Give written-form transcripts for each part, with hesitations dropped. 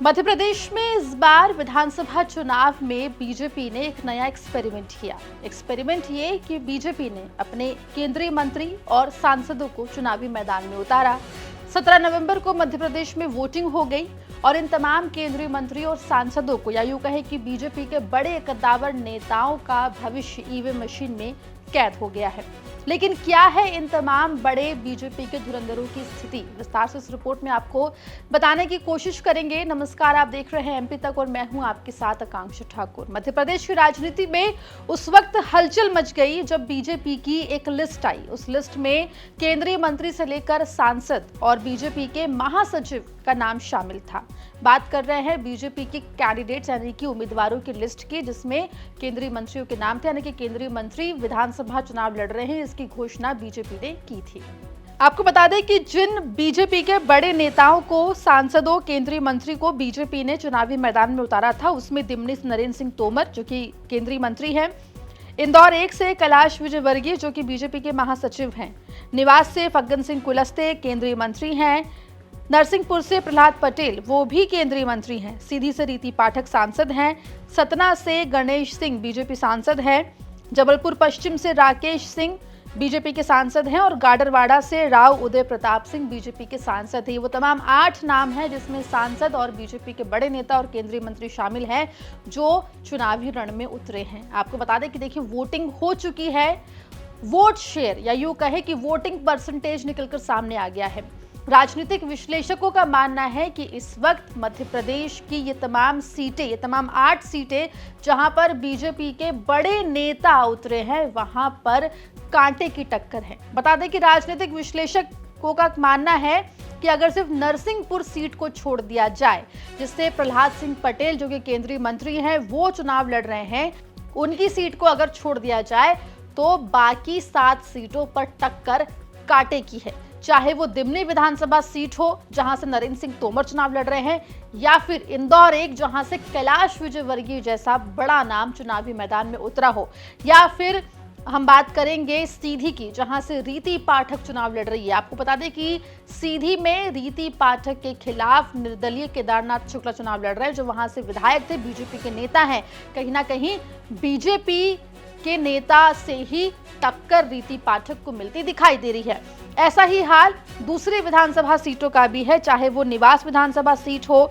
मध्य प्रदेश में इस बार विधानसभा चुनाव में बीजेपी ने एक नया एक्सपेरिमेंट किया। एक्सपेरिमेंट ये कि बीजेपी ने अपने केंद्रीय मंत्री और सांसदों को चुनावी मैदान में उतारा। 17 नवंबर को मध्य प्रदेश में वोटिंग हो गई और इन तमाम केंद्रीय मंत्री और सांसदों को, या यूं कहे कि बीजेपी के बड़े कद्दावर नेताओं का भविष्य ईवीएम मशीन में कैद हो गया है। लेकिन क्या है इन तमाम बड़े बीजेपी के धुरंधरों की स्थिति, विस्तार से इस रिपोर्ट में आपको बताने की कोशिश करेंगे। नमस्कार, आप देख रहे हैं एमपी तक और मैं हूं आपके साथ आकांक्षा ठाकुर। मध्य प्रदेश की राजनीति में उस वक्त हलचल मच गई जब बीजेपी की एक लिस्ट आई। उस लिस्ट में केंद्रीय मंत्री से लेकर सांसद और बीजेपी के महासचिव का नाम शामिल था। बात कर रहे हैं बीजेपी के कैंडिडेट्स यानी कि उम्मीदवारों की लिस्ट की, जिसमें केंद्रीय मंत्रियों के नाम थे, यानी कि केंद्रीय मंत्री विधानसभा चुनाव लड़ रहे हैं, इसकी घोषणा बीजेपी ने की थी। आपको बता दें कि जिन बीजेपी के बड़े नेताओं को, सांसदों, केंद्रीय मंत्री को बीजेपी ने चुनावी मैदान में उतारा था, उसमें दिमनी से नरेंद्र सिंह तोमर जो कि केंद्रीय मंत्री हैं, इंदौर 1 से कैलाश विजयवर्गीय जो कि बीजेपी के महासचिव हैं, निवास से फग्गन सिंह कुलस्ते केंद्रीय मंत्री हैं, नरसिंहपुर से प्रहलाद पटेल वो भी केंद्रीय मंत्री हैं, सीधी से रीति पाठक सांसद हैं, सतना से गणेश सिंह बीजेपी सांसद हैं, जबलपुर पश्चिम से राकेश सिंह बीजेपी के सांसद हैं और गाडरवाड़ा से राव उदय प्रताप सिंह बीजेपी के सांसद हैं। वो तमाम 8 नाम हैं जिसमें सांसद और बीजेपी के बड़े नेता और केंद्रीय मंत्री शामिल हैं जो चुनावी रण में उतरे हैं। आपको बता दें कि देखिए, वोटिंग हो चुकी है, वोट शेयर या यूं कहे कि वोटिंग परसेंटेज निकलकर सामने आ गया है। राजनीतिक विश्लेषकों का मानना है कि इस वक्त मध्य प्रदेश की ये तमाम सीटें, ये तमाम 8 सीटें जहां पर बीजेपी के बड़े नेता उतरे हैं, वहां पर कांटे की टक्कर है। बता दें कि राजनीतिक विश्लेषकों का मानना है कि अगर सिर्फ नरसिंहपुर सीट को छोड़ दिया जाए, जिससे प्रहलाद सिंह पटेल जो कि केंद्रीय मंत्री हैं वो चुनाव लड़ रहे हैं, उनकी सीट को अगर छोड़ दिया जाए तो बाकी 7 सीटों पर टक्कर कांटे की है। चाहे वो दिमनी विधानसभा सीट हो जहां से नरेंद्र सिंह तोमर चुनाव लड़ रहे हैं, या फिर इंदौर 1 जहां से कैलाश विजयवर्गीय जैसा बड़ा नाम चुनावी मैदान में उतरा हो, या फिर हम बात करेंगे सीधी की जहां से रीति पाठक चुनाव लड़ रही है। आपको बता दें कि सीधी में रीति पाठक के खिलाफ निर्दलीय केदारनाथ शुक्ला चुनाव लड़ रहे हैं जो वहां से विधायक थे, बीजेपी के नेता हैं। कहीं ना कहीं बीजेपी के नेता से ही टक्कर रीति पाठक को मिलती दिखाई दे रही है। ऐसा ही हाल दूसरी विधानसभा सीटों का भी है, चाहे वो निवास विधानसभा सीट हो,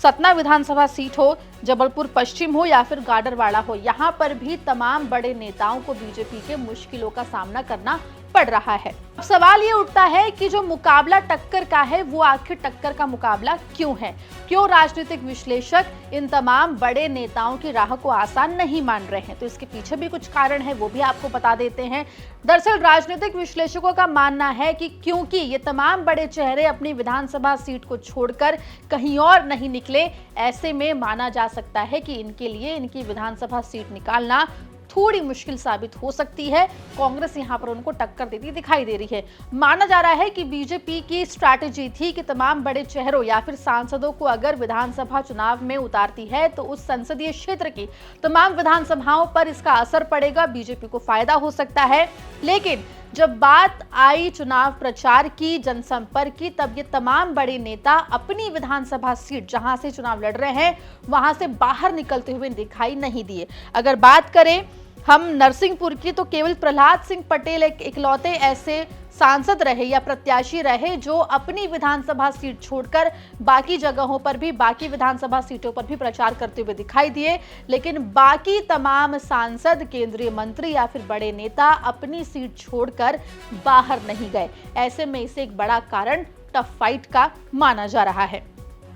सतना विधानसभा सीट हो, जबलपुर पश्चिम हो या फिर गाडरवाड़ा हो। यहां पर भी तमाम बड़े नेताओं को बीजेपी के मुश्किलों का सामना करना पड़ रहा है। अब सवाल ये उठता है कि जो मुकाबला टक्कर का है वो आखिर टक्कर का मुकाबला क्यों है? क्यों राजनीतिक विश्लेषक इन तमाम बड़े नेताओं की राह को आसान नहीं मान रहे हैं? तो इसके पीछे भी कुछ कारण है, वो भी आपको बता देते हैं। दरअसल राजनीतिक विश्लेषकों का मानना है कि क्योंकि ये तमाम बड़े चेहरे अपनी विधानसभा सीट को छोड़कर कहीं और नहीं निकले, ऐसे में माना जा सकता है कि इनके लिए इनकी विधानसभा सीट निकालना थोड़ी मुश्किल साबित हो सकती है। कांग्रेस यहां पर उनको टक्कर देती दिखाई दे रही है। माना जा रहा है कि बीजेपी की स्ट्रैटेजी थी कि तमाम बड़े चेहरों या फिर सांसदों को अगर विधानसभा चुनाव में उतारती है तो उस संसदीय क्षेत्र की तमाम विधानसभाओं पर इसका असर पड़ेगा, बीजेपी को फायदा हो सकता है। लेकिन जब बात आई चुनाव प्रचार की, जनसंपर्क की, तब ये तमाम बड़े नेता अपनी विधानसभा सीट जहां से चुनाव लड़ रहे हैं वहां से बाहर निकलते हुए दिखाई नहीं दिए। अगर बात करें हम नरसिंहपुर की, तो केवल प्रहलाद सिंह पटेल एक इकलौते ऐसे सांसद रहे या प्रत्याशी रहे जो अपनी विधानसभा सीट छोड़कर बाकी जगहों पर भी, बाकी विधानसभा सीटों पर भी प्रचार करते हुए दिखाई दिए। लेकिन बाकी तमाम सांसद, केंद्रीय मंत्री या फिर बड़े नेता अपनी सीट छोड़कर बाहर नहीं गए। ऐसे में इसे एक बड़ा कारण टफ फाइट का माना जा रहा है।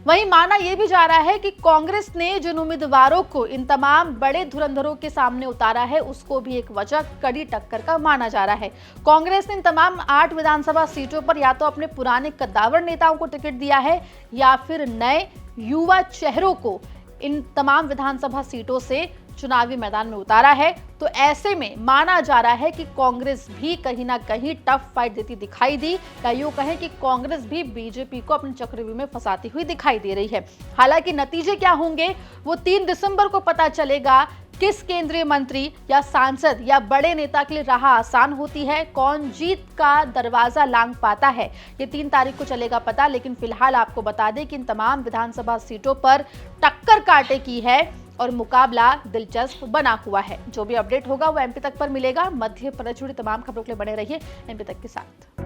वहीं माना यह भी जा रहा है कि कांग्रेस ने जिन उम्मीदवारों को इन तमाम बड़े धुरंधरों के सामने उतारा है उसको भी एक वजह कड़ी टक्कर का माना जा रहा है। कांग्रेस ने इन तमाम 8 विधानसभा सीटों पर या तो अपने पुराने कद्दावर नेताओं को टिकट दिया है या फिर नए युवा चेहरों को इन तमाम विधानसभा सीटों से चुनावी मैदान में उतारा है। तो ऐसे में माना जा रहा है कि कांग्रेस भी कहीं ना कहीं टफ फाइट देती दिखाई दी, या यूं कहें कि कांग्रेस भी बीजेपी को अपने चक्रव्यूह में फंसाती हुई दिखाई दे रही है। हालांकि नतीजे क्या होंगे वो 3 दिसंबर को पता चलेगा किस केंद्रीय मंत्री या सांसद या बड़े नेता के लिए राह आसान होती है, कौन जीत का दरवाजा लांघ पाता है, ये 3 तारीख को चलेगा पता। लेकिन फिलहाल आपको बता दें कि इन तमाम विधानसभा सीटों पर टक्कर कांटे की है और मुकाबला दिलचस्प बना हुआ है। जो भी अपडेट होगा वो एमपी तक पर मिलेगा। मध्य प्रदेश जुड़ी तमाम खबरों के लिए बने रहिए एमपी तक के साथ।